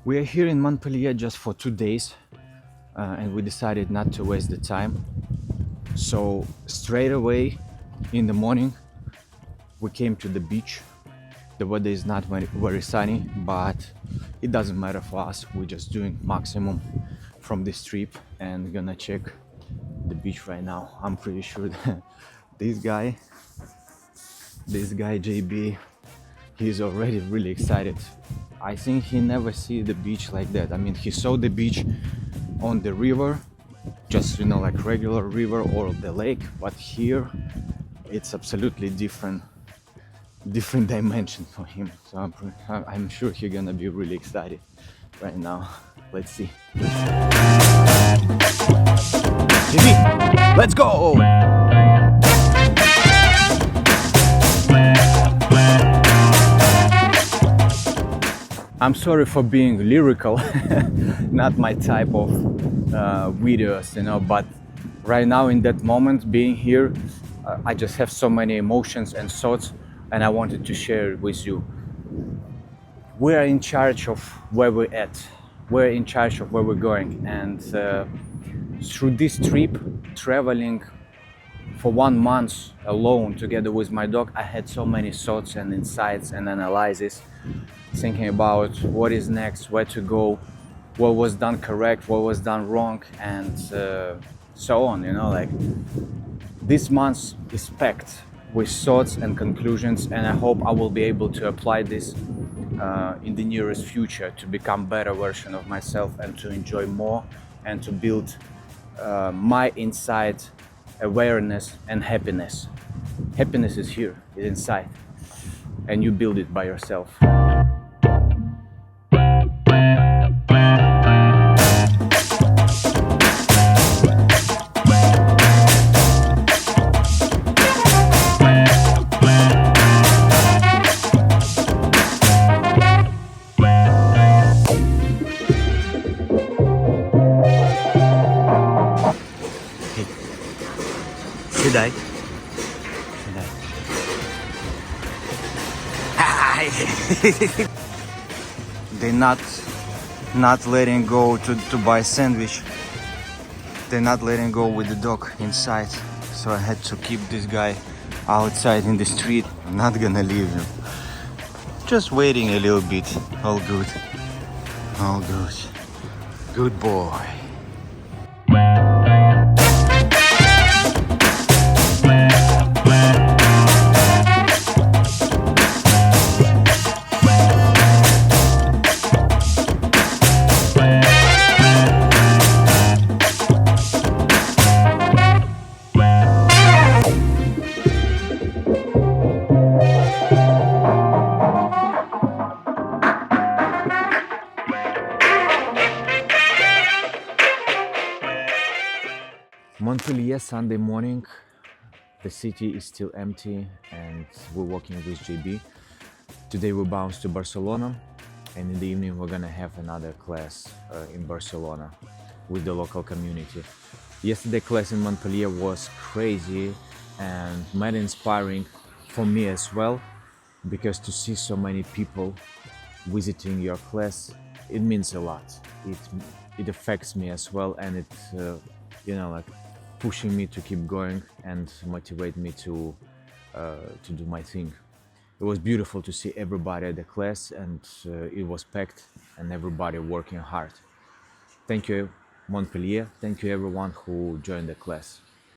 We are here in Montpellier just for 2 days, and we decided not to waste the time. So straight away in the morning, we came to the beach. The weather is not very sunny, but it doesn't matter for us. We're just doing maximum from this trip and gonna check the beach right now. I'm pretty sure that this guy JB, he's already really excited. I think he never see the beach like that. I mean, he saw the beach on the river, just like regular river or the lake, but here it's absolutely different dimension for him. So I'm sure he's gonna be really excited right now. Let's see. JB, let's go! I'm sorry for being lyrical, not my type of videos, but right now in that moment, being here, I just have so many emotions and thoughts, and I wanted to share it with you. We are in charge of where we're at. We're in charge of where we're going, and through this trip, traveling for 1 month alone together with my dog, I had so many thoughts and insights and analyses, thinking about what is next, where to go, what was done correct, what was done wrong, and so on. Like this month is packed with thoughts and conclusions, and I hope I will be able to apply this in the nearest future to become better version of myself and to enjoy more and to build my inside awareness and happiness. Happiness is here, is inside, and you build it by yourself. Should I? They're not letting go to buy a sandwich. They're not letting go with the dog inside. So I had to keep this guy outside in the street. I'm not gonna leave him. Just waiting a little bit. All good. All good. Good boy. Montpellier, Sunday morning. The city is still empty and we're walking with JB. Today we bounce to Barcelona, and in the evening we're gonna have another class in Barcelona with the local community. Yesterday class in Montpellier was crazy and mad inspiring for me as well, because to see so many people visiting your class, it means a lot. It affects me as well, and it like pushing me to keep going and motivate me to do my thing. It was beautiful to see everybody at the class, and it was packed and everybody working hard. Thank you, Montpellier. Thank you everyone who joined the class.